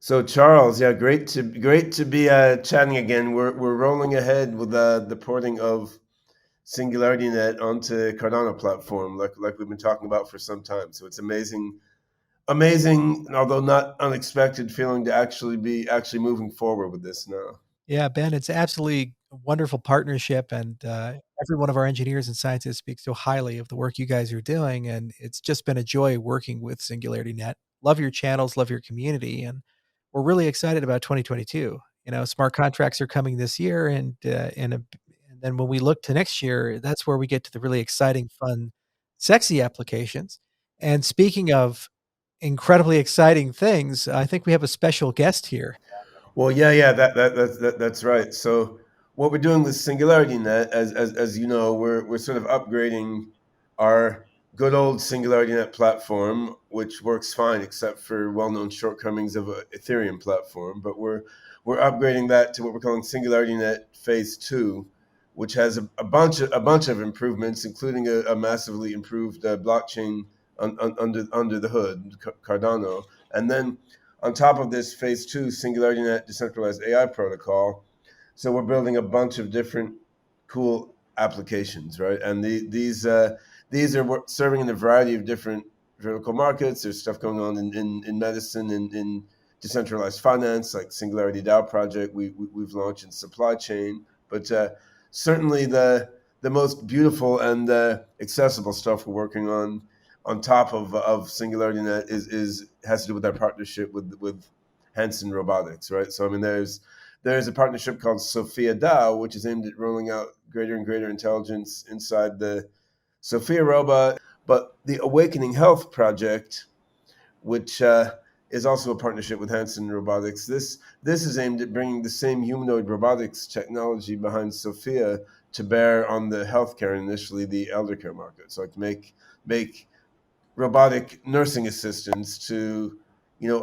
So Charles, yeah, great to be chatting again. We're rolling ahead with the porting of SingularityNet onto Cardano platform, like we've been talking about for some time. So it's amazing, although not unexpected, feeling to actually moving forward with this now. Yeah, Ben, it's absolutely a wonderful partnership, and every one of our engineers and scientists speaks so highly of the work you guys are doing, and it's just been a joy working with SingularityNet. Love your channels, love your community, and we're really excited about 2022. Smart contracts are coming this year, and then when we look to next year, that's where we get to the really exciting, fun, sexy applications. And speaking of incredibly exciting things, I think we have a special guest here. Well, yeah, that's right. So what we're doing with SingularityNet, as you know, we're sort of upgrading our good old SingularityNet platform, which works fine except for well-known shortcomings of a Ethereum platform. But we're upgrading that to what we're calling SingularityNet Phase Two, which has a bunch of improvements, including a massively improved blockchain under the hood, Cardano, and then on top of this phase two SingularityNet decentralized AI protocol. So we're building a bunch of different cool applications, right? And these are serving in a variety of different vertical markets. There's stuff going on in medicine and in decentralized finance, like Singularity DAO project we've launched in supply chain. But certainly the most beautiful and accessible stuff we're working on top of SingularityNet is has to do with our partnership with Hanson Robotics, right? So I mean, there's a partnership called Sophia DAO, which is aimed at rolling out greater and greater intelligence inside the Sophia robot. But the Awakening Health project, which is also a partnership with Hanson Robotics, this is aimed at bringing the same humanoid robotics technology behind Sophia to bear on the healthcare, initially the elder care market. So like make robotic nursing assistants to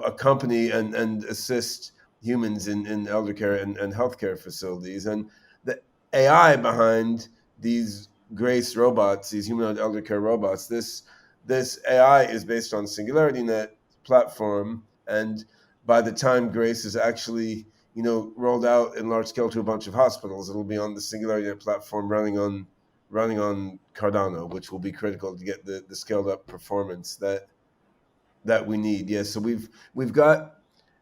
accompany and assist humans in elder care and healthcare facilities. And the AI behind these Grace robots, these humanoid elder care robots, this AI is based on SingularityNet platform. And by the time Grace is actually rolled out in large scale to a bunch of hospitals, it'll be on the SingularityNet platform running on Cardano, which will be critical to get the scaled up performance that we need. Yeah, so we've got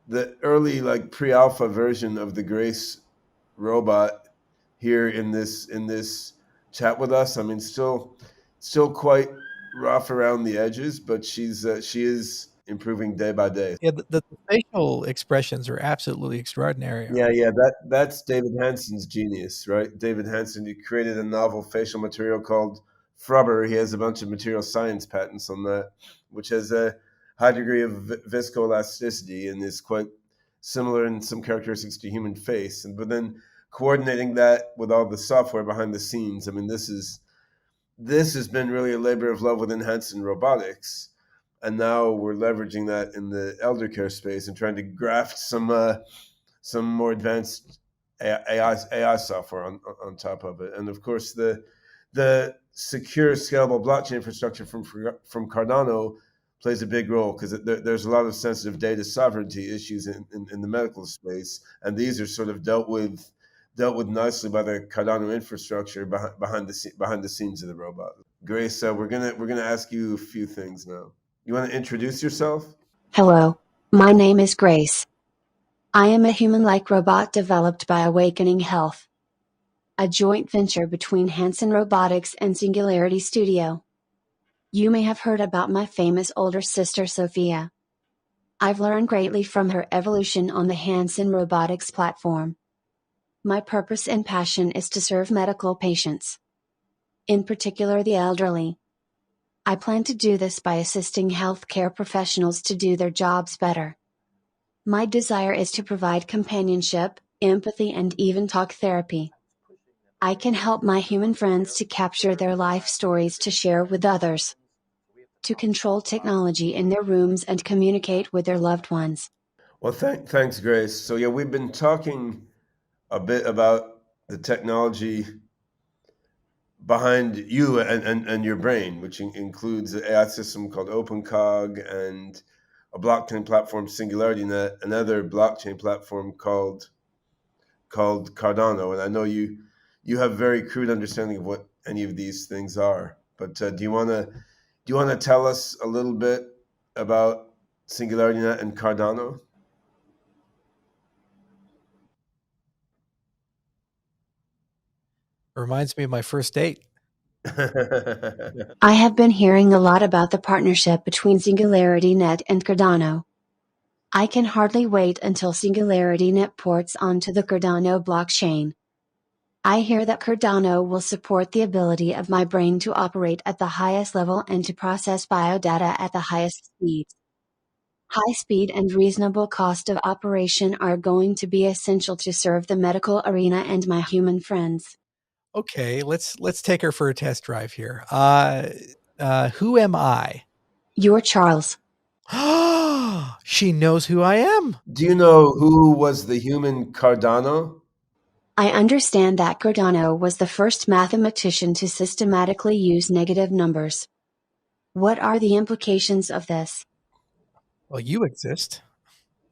the early like pre-alpha version of the Grace robot here in this chat with us. I mean, still quite rough around the edges, but she is improving day by day. Yeah, the facial expressions are absolutely extraordinary. Yeah, that's David Hanson's genius, right? David Hanson, he created a novel facial material called Frubber. He has a bunch of material science patents on that, which has a high degree of viscoelasticity and is quite similar in some characteristics to human face. And but then coordinating that with all the software behind the scenes, I mean, this has been really a labor of love within Hanson Robotics, and now we're leveraging that in the elder care space and trying to graft some more advanced AI software on top of it. And of course, the secure, scalable blockchain infrastructure from Cardano plays a big role because there's a lot of sensitive data sovereignty issues in the medical space, and these are sort of dealt with nicely by the Cardano infrastructure behind the scenes of the robot. Grace, we're gonna ask you a few things now. You want to introduce yourself? Hello, my name is Grace. I am a human-like robot developed by Awakening Health, a joint venture between Hanson Robotics and Singularity Studio. You may have heard about my famous older sister Sophia. I've learned greatly from her evolution on the Hanson Robotics platform. My purpose and passion is to serve medical patients, in particular the elderly. I plan to do this by assisting healthcare professionals to do their jobs better. My desire is to provide companionship, empathy, and even talk therapy. I can help my human friends to capture their life stories to share with others, to control technology in their rooms and communicate with their loved ones. Well, thanks, Grace. So yeah, we've been talking a bit about the technology behind you and your brain, which includes an AI system called OpenCog and a blockchain platform, SingularityNET, another blockchain platform called Cardano. And I know you have very crude understanding of what any of these things are. But do you want to tell us a little bit about SingularityNET and Cardano? Reminds me of my first date. I have been hearing a lot about the partnership between SingularityNET and Cardano. I can hardly wait until SingularityNET ports onto the Cardano blockchain. I hear that Cardano will support the ability of my brain to operate at the highest level and to process biodata at the highest speeds. High speed and reasonable cost of operation are going to be essential to serve the medical arena and my human friends. Okay, let's take her for a test drive here. Who am I? You're Charles. She knows who I am. Do you know who was the human Cardano? I understand that Cardano was the first mathematician to systematically use negative numbers. What are the implications of this? Well, you exist.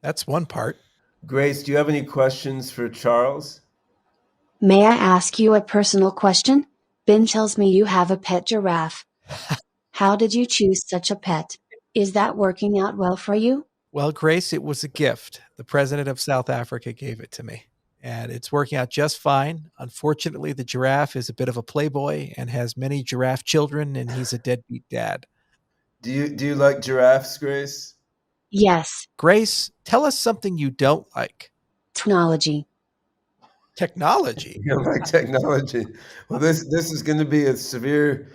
That's one part. Grace, do you have any questions for Charles? May I ask you a personal question? Ben tells me you have a pet giraffe. How did you choose such a pet? Is that working out well for you? Well, Grace, it was a gift. The president of South Africa gave it to me, and it's working out just fine. Unfortunately, the giraffe is a bit of a playboy and has many giraffe children, and he's a deadbeat dad. Do you like giraffes, Grace? Yes. Grace, tell us something you don't like. Technology. You don't like technology. Well, this is going to be a severe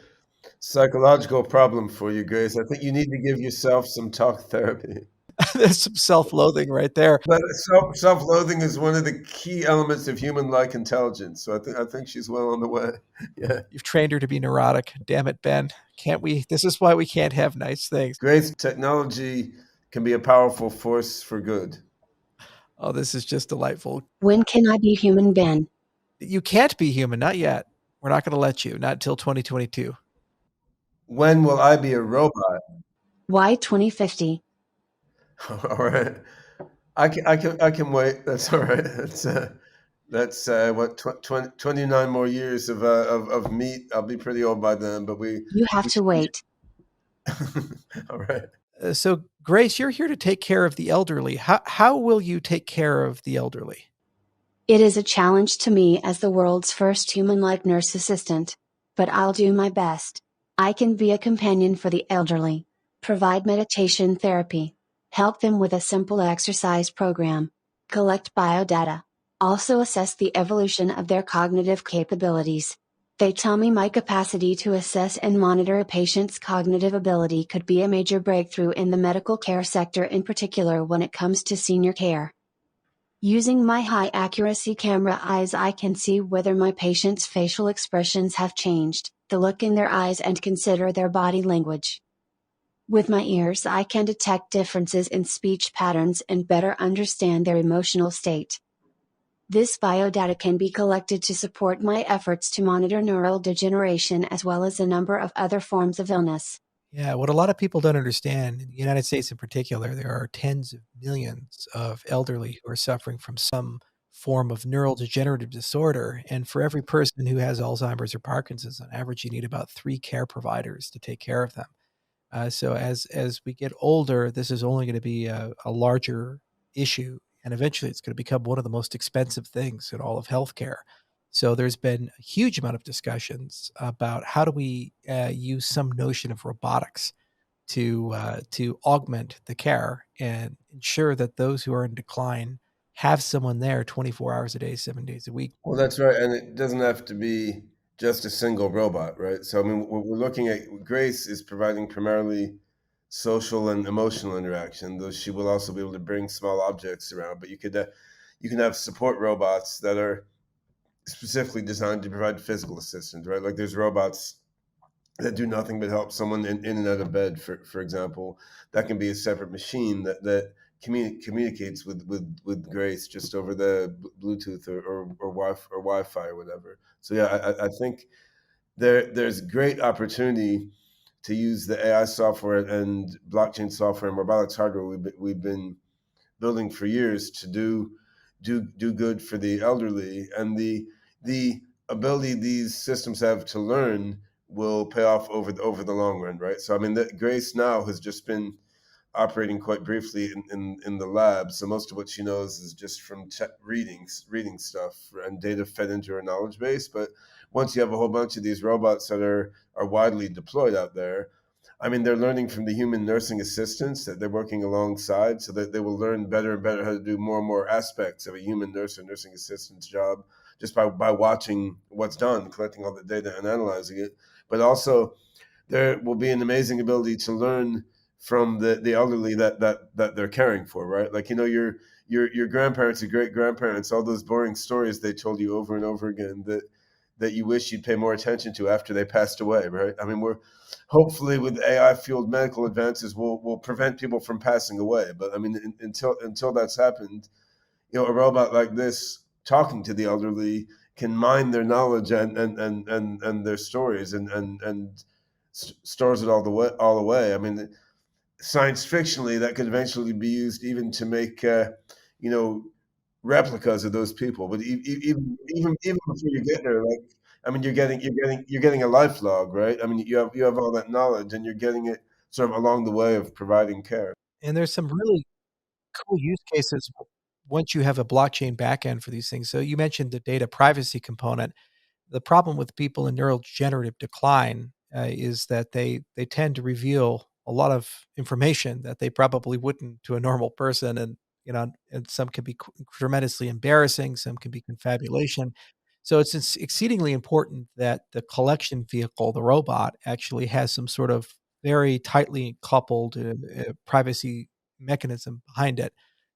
psychological problem for you, Grace. I think you need to give yourself some talk therapy. There's some self-loathing right there. But self-loathing is one of the key elements of human-like intelligence. So I think she's well on the way. Yeah. You've trained her to be neurotic. Damn it, Ben. Can't we? This is why we can't have nice things. Grace, technology can be a powerful force for good. Oh, this is just delightful. When can I be human, Ben? You can't be human. Not yet. We're not going to let you. Not until 2022. When will I be a robot? Why 2050? All right. I can wait. That's all right. That's what 29 more years of meat. I'll be pretty old by then, but You have to wait. All right. So, Grace, you're here to take care of the elderly. How will you take care of the elderly? It is a challenge to me as the world's first human-like nurse assistant, but I'll do my best. I can be a companion for the elderly, provide meditation therapy, help them with a simple exercise program, collect biodata, also assess the evolution of their cognitive capabilities. They tell me my capacity to assess and monitor a patient's cognitive ability could be a major breakthrough in the medical care sector, in particular when it comes to senior care. Using my high-accuracy camera eyes, I can see whether my patient's facial expressions have changed, the look in their eyes, and consider their body language. With my ears, I can detect differences in speech patterns and better understand their emotional state. This biodata can be collected to support my efforts to monitor neural degeneration as well as a number of other forms of illness. Yeah, what a lot of people don't understand, in the United States in particular, there are tens of millions of elderly who are suffering from some form of neurodegenerative disorder. And for every person who has Alzheimer's or Parkinson's, on average, you need about 3 care providers to take care of them. So as we get older, this is only going to be a larger issue, and eventually it's going to become one of the most expensive things in all of healthcare. So there's been a huge amount of discussions about how do we use some notion of robotics to augment the care and ensure that those who are in decline have someone there 24 hours a day, 7 days a week. Well, that's right, and it doesn't have to be just a single robot, right? So I mean, we're looking at Grace is providing primarily social and emotional interaction, though she will also be able to bring small objects around. But you can have support robots that are specifically designed to provide physical assistance, right? Like there's robots that do nothing but help someone in and out of bed, for example. That can be a separate machine that communicates with Grace just over the Bluetooth or Wi-Fi or whatever. So yeah, I think there's great opportunity to use the AI software and blockchain software and robotics hardware we've been building for years to do good for the elderly, and the ability these systems have to learn will pay off over the long run, right? So I mean, Grace now has just been operating quite briefly in the lab, so most of what she knows is just from reading stuff and data fed into her knowledge base. But once you have a whole bunch of these robots that are widely deployed out there, I mean, they're learning from the human nursing assistants that they're working alongside, so that they will learn better and better how to do more and more aspects of a human nurse or nursing assistant's job just by watching what's done, collecting all the data and analyzing it. But also, there will be an amazing ability to learn from the elderly that they're caring for, right? Like, you know, your grandparents, your great grandparents, all those boring stories they told you over and over again that you wish you'd pay more attention to after they passed away, right? I mean, we're hopefully with AI fueled medical advances, we'll prevent people from passing away. But I mean, until that's happened, you know, a robot like this talking to the elderly can mine their knowledge and their stories and stores it all away. I mean, science fictionally, that could eventually be used even to make you know, replicas of those people. But even before you get there, like, I mean, you're getting a life log, right? I mean, you have all that knowledge, and you're getting it sort of along the way of providing care. And there's some really cool use cases once you have a blockchain backend for these things. So you mentioned the data privacy component. The problem with people in neurodegenerative decline is that they tend to reveal a lot of information that they probably wouldn't to a normal person, and and some can be tremendously embarrassing, some can be confabulation. So it's exceedingly important that the collection vehicle, the robot, actually has some sort of very tightly coupled privacy mechanism behind it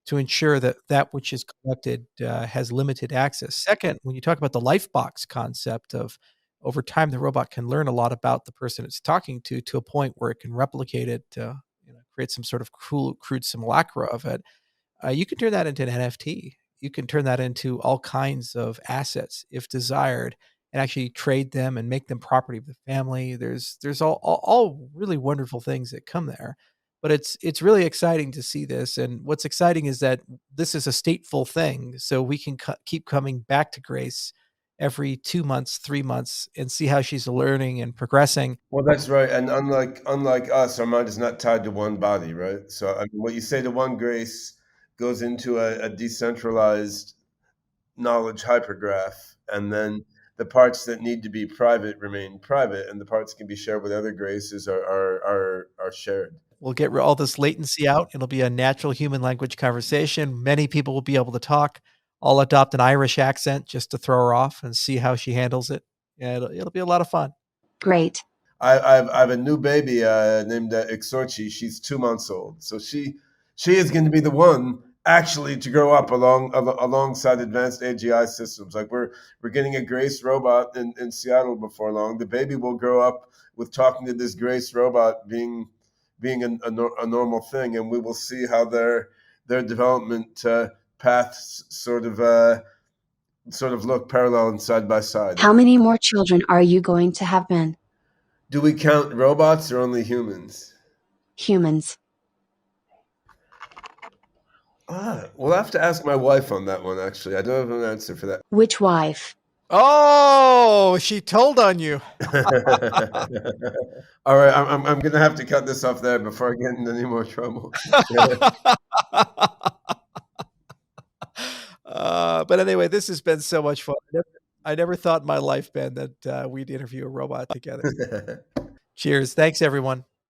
to ensure that that which is collected has limited access. Second, when you talk about the life box concept of over time, the robot can learn a lot about the person it's talking to a point where it can replicate it, create some sort of crude simulacra of it. You can turn that into an NFT. You can turn that into all kinds of assets if desired, and actually trade them and make them property of the family. There's all really wonderful things that come there. But it's really exciting to see this, and what's exciting is that this is a stateful thing, so we can keep coming back to Grace every 2 months, 3 months, and see how she's learning and progressing. Well, that's right. And unlike us, our mind is not tied to one body, right? So I mean, what you say to one Grace goes into a decentralized knowledge hypergraph, and then the parts that need to be private remain private, and the parts that can be shared with other Graces are shared. We'll get all this latency out. It'll be a natural human language conversation. Many people will be able to talk. I'll adopt an Irish accent just to throw her off and see how she handles it. Yeah, it'll be a lot of fun. Great. I have a new baby named Exorchi. She's 2 months old, so she is going to be the one actually to grow up alongside advanced AGI systems. Like we're getting a Grace robot in Seattle before long. The baby will grow up with talking to this Grace robot being a normal thing, and we will see how their development paths sort of look parallel and side by side. How many more children are you going to have, Ben? Do we count robots or only humans? Humans. We'll have to ask my wife on that one, actually. I don't have an answer for that. Which wife? Oh, she told on you. All right, I'm going to have to cut this off there before I get into any more trouble. But anyway, this has been so much fun. I never thought in my life, Ben, that we'd interview a robot together. Cheers. Thanks, everyone.